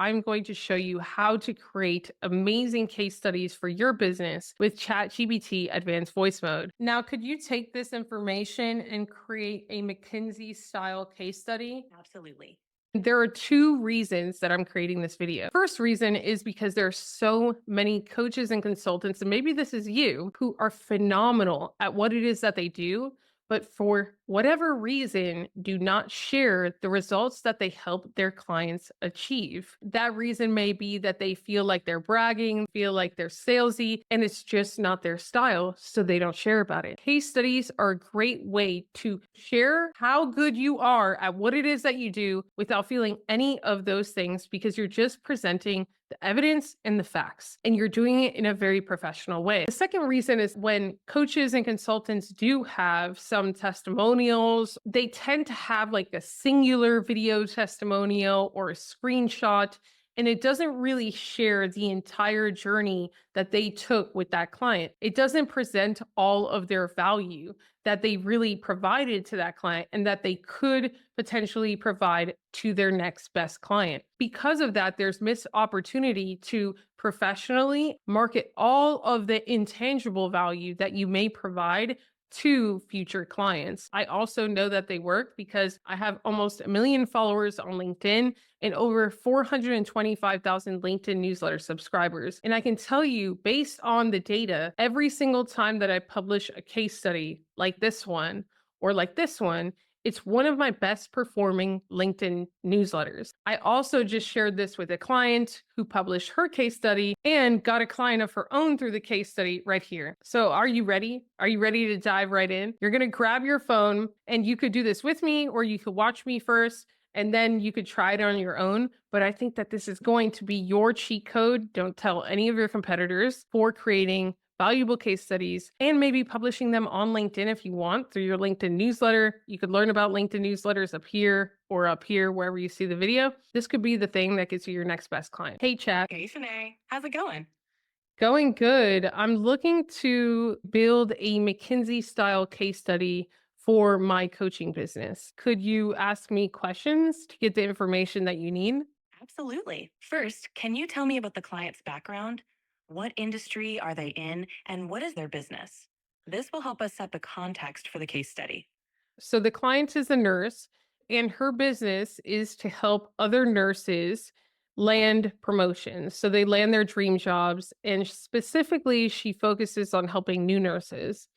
I'm going to show you how to create amazing case studies for your business with ChatGPT Advanced Voice Mode. Now, could you take this information and create a McKinsey style case study? Absolutely. There are two reasons that I'm creating this video. First reason is because there are so many coaches and consultants, and maybe this is you, who are phenomenal at what it is that they do, but for whatever reason, do not share the results that they help their clients achieve. That reason may be that they feel like they're bragging, feel like they're salesy, and it's just not their style, so they don't share about it. Case studies are a great way to share how good you are at what it is that you do without feeling any of those things, because you're just presenting the evidence and the facts, and you're doing it in a very professional way. The second reason is when coaches and consultants do have some testimonials, they tend to have like a singular video testimonial or a screenshot, and it doesn't really share the entire journey that they took with that client. It doesn't present all of their value that they really provided to that client and that they could potentially provide to their next best client. Because of that, there's missed opportunity to professionally market all of the intangible value that you may provide to future clients. I also know that they work because I have almost 1 million followers on LinkedIn and over 425,000 LinkedIn newsletter subscribers. And I can tell you, based on the data, every single time that I publish a case study like this one or like this one, it's one of my best performing LinkedIn newsletters. I also just shared this with a client who published her case study and got a client of her own through the case study right here. So are you ready? Are you ready to dive right in? You're going to grab your phone, and you could do this with me, or you could watch me first and then you could try it on your own. But I think that this is going to be your cheat code. Don't tell any of your competitors, for creating valuable case studies and maybe publishing them on LinkedIn if you want through your LinkedIn newsletter. You could learn about LinkedIn newsletters up here or up here, wherever you see the video. This could be the thing that gets you your next best client. Hey, chat. Hey, Shanee. How's it going? Going good. I'm looking to build a McKinsey style case study for my coaching business. Could you ask me questions to get the information that you need? Absolutely. First, can you tell me about the client's background? What industry are they in, and what is their business? This will help us set the context for the case study. So the client is a nurse, and her business is to help other nurses land promotions. So they land their dream jobs. And specifically, she focuses on helping new nurses.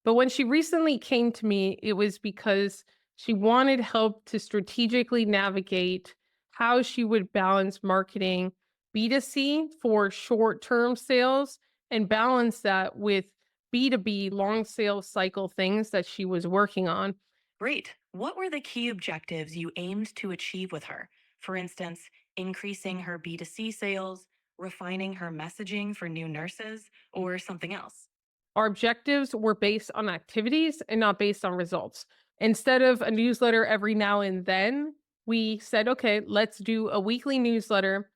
But when she recently came to me, it was because she wanted help to strategically navigate how she would balance marketing B2C for short term sales and balance that with B2B long sales cycle things that she was working on. Great. What were the key objectives you aimed to achieve with her? For instance, increasing her B2C sales, refining her messaging for new nurses, or something else? Our objectives were based on activities and not based on results. Instead of a newsletter every now and then, we said, okay, let's do a weekly newsletter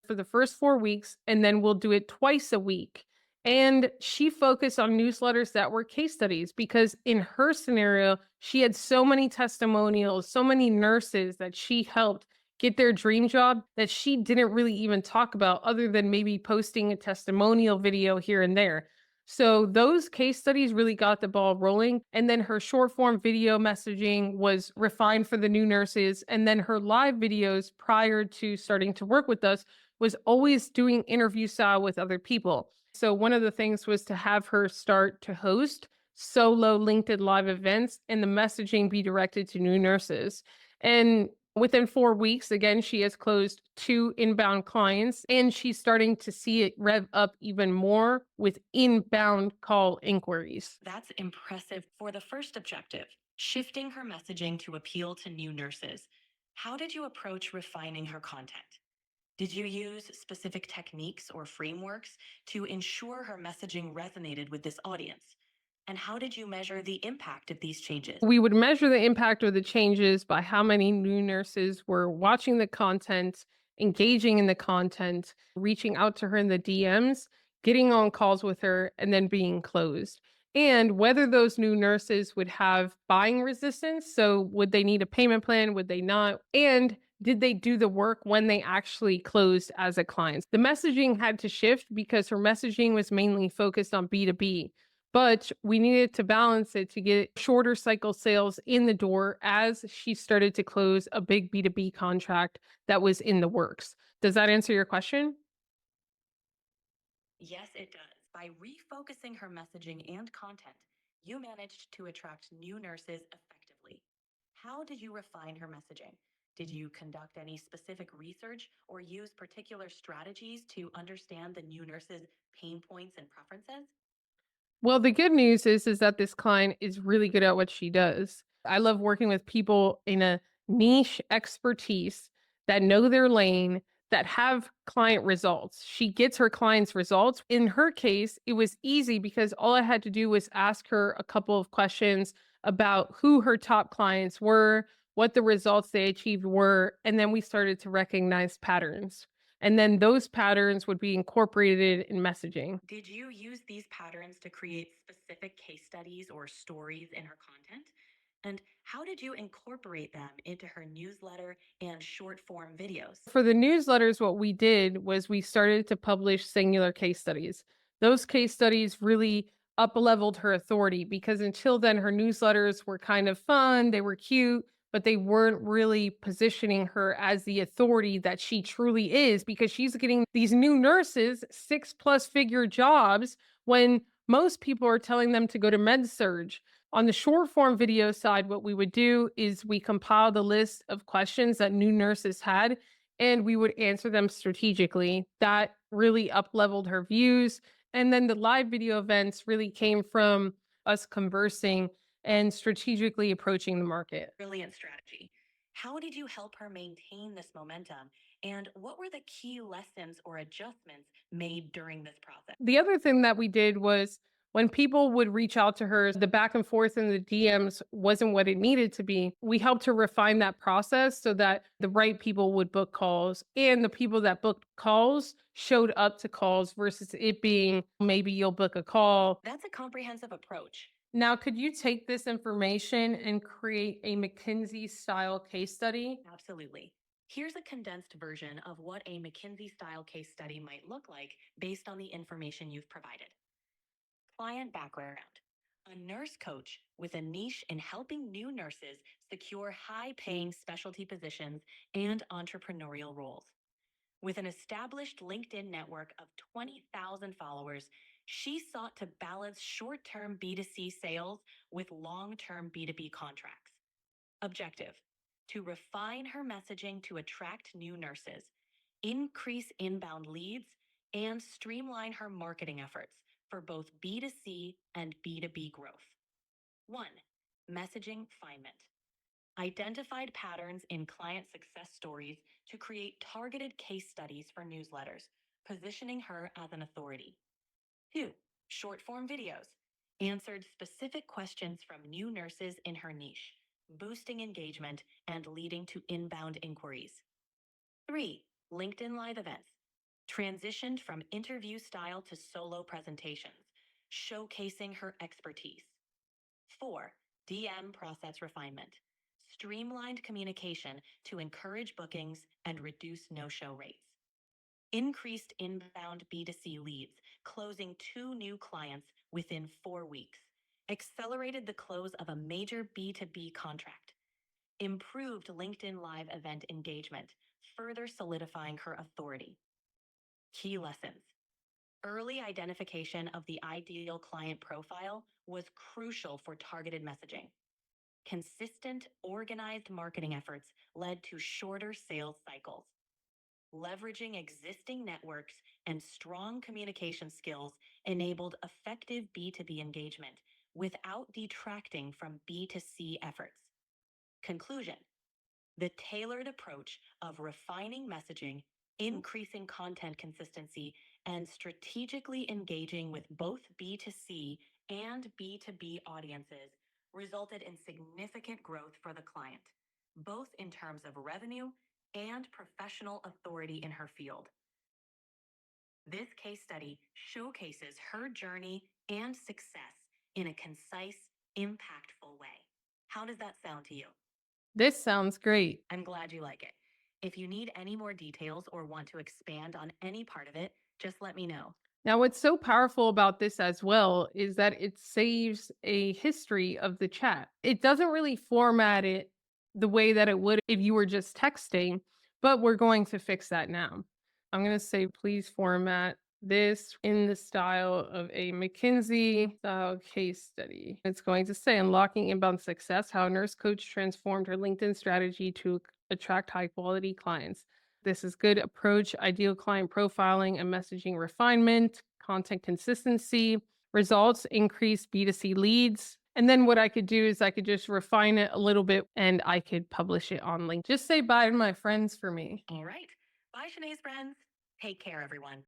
for the first 4 weeks, and then we'll do it twice a week. And she focused on newsletters that were case studies because in her scenario, she had so many testimonials, so many nurses that she helped get their dream job that she didn't really even talk about other than maybe posting a testimonial video here and there. So those case studies really got the ball rolling. And then her short form video messaging was refined for the new nurses. And then her live videos prior to starting to work with us was always doing interview style with other people. So one of the things was to have her start to host solo LinkedIn live events and the messaging be directed to new nurses. And within 4 weeks, again, she has closed 2 inbound clients, and she's starting to see it rev up even more with inbound call inquiries. That's impressive for the first objective, shifting her messaging to appeal to new nurses. How did you approach refining her content? Did you use specific techniques or frameworks to ensure her messaging resonated with this audience? And how did you measure the impact of these changes? We would measure the impact of the changes by how many new nurses were watching the content, engaging in the content, reaching out to her in the DMs, getting on calls with her, and then being closed. And whether those new nurses would have buying resistance. So, would they need a payment plan? Would they not? And did they do the work when they actually closed as a client? The messaging had to shift because her messaging was mainly focused on B2B, but we needed to balance it to get shorter cycle sales in the door as she started to close a big B2B contract that was in the works. Does that answer your question? Yes, it does. By refocusing her messaging and content, you managed to attract new nurses effectively. How did you refine her messaging? Did you conduct any specific research or use particular strategies to understand the new nurses' pain points and preferences? Well, the good news is that this client is really good at what she does. I love working with people in a niche expertise that know their lane, that have client results. She gets her clients results. In her case, it was easy because all I had to do was ask her a couple of questions about who her top clients were, what the results they achieved were, and then we started to recognize patterns. And then those patterns would be incorporated in messaging. Did you use these patterns to create specific case studies or stories in her content? And how did you incorporate them into her newsletter and short form videos? For the newsletters, what we did was we started to publish singular case studies. Those case studies really up leveled her authority because until then, her newsletters were kind of fun, they were cute, but they weren't really positioning her as the authority that she truly is because she's getting these new nurses 6+ figure jobs when most people are telling them to go to med surge. On the short form video side, what we would do is we compiled a list of questions that new nurses had and we would answer them strategically. That really up leveled her views. And then the live video events really came from us conversing and strategically approaching the market. Brilliant strategy. How did you help her maintain this momentum? And what were the key lessons or adjustments made during this process? The other thing that we did was when people would reach out to her, the back and forth in the DMs wasn't what it needed to be. We helped her refine that process so that the right people would book calls and the people that booked calls showed up to calls versus it being maybe you'll book a call. That's a comprehensive approach. Now, could you take this information and create a McKinsey style case study? Absolutely. Here's a condensed version of what a McKinsey style case study might look like based on the information you've provided. Client background: a nurse coach with a niche in helping new nurses secure high paying specialty positions and entrepreneurial roles. With an established LinkedIn network of 20,000 followers, she sought to balance short term B2C sales with long term B2B contracts. Objective: to refine her messaging to attract new nurses, increase inbound leads, and streamline her marketing efforts for both B2C and B2B growth. 1. Messaging refinement. Identified patterns in client success stories to create targeted case studies for newsletters, positioning her as an authority. 2. Short form videos. Answered specific questions from new nurses in her niche, boosting engagement and leading to inbound inquiries. 3. LinkedIn Live events. Transitioned from interview style to solo presentations, showcasing her expertise. 4. DM process refinement. Streamlined communication to encourage bookings and reduce no show rates. Increased inbound B2C leads, closing 2 new clients within 4 weeks. Accelerated the close of a major B2B contract. Improved LinkedIn Live event engagement, further solidifying her authority. Key lessons: early identification of the ideal client profile was crucial for targeted messaging. Consistent, organized marketing efforts led to shorter sales cycles. Leveraging existing networks and strong communication skills enabled effective B2B engagement without detracting from B2C efforts. Conclusion: the tailored approach of refining messaging, increasing content consistency, and strategically engaging with both B2C and B2B audiences resulted in significant growth for the client, both in terms of revenue and professional authority in her field. This case study showcases her journey and success in a concise, impactful way. How does that sound to you? This sounds great. I'm glad you like it. If you need any more details or want to expand on any part of it, just let me know. Now, what's so powerful about this as well is that it saves a history of the chat. It doesn't really format it the way that it would if you were just texting, but we're going to fix that now. I'm going to say, please format this in the style of a McKinsey style case study. It's going to say unlocking inbound success, how a nurse coach transformed her LinkedIn strategy to attract high quality clients. This is good approach, ideal client profiling and messaging refinement, content consistency, results, increase B2C leads. And then what I could do is I could just refine it a little bit and I could publish it on LinkedIn. Just say bye to my friends for me. All right. Bye, Shanee's friends. Take care, everyone.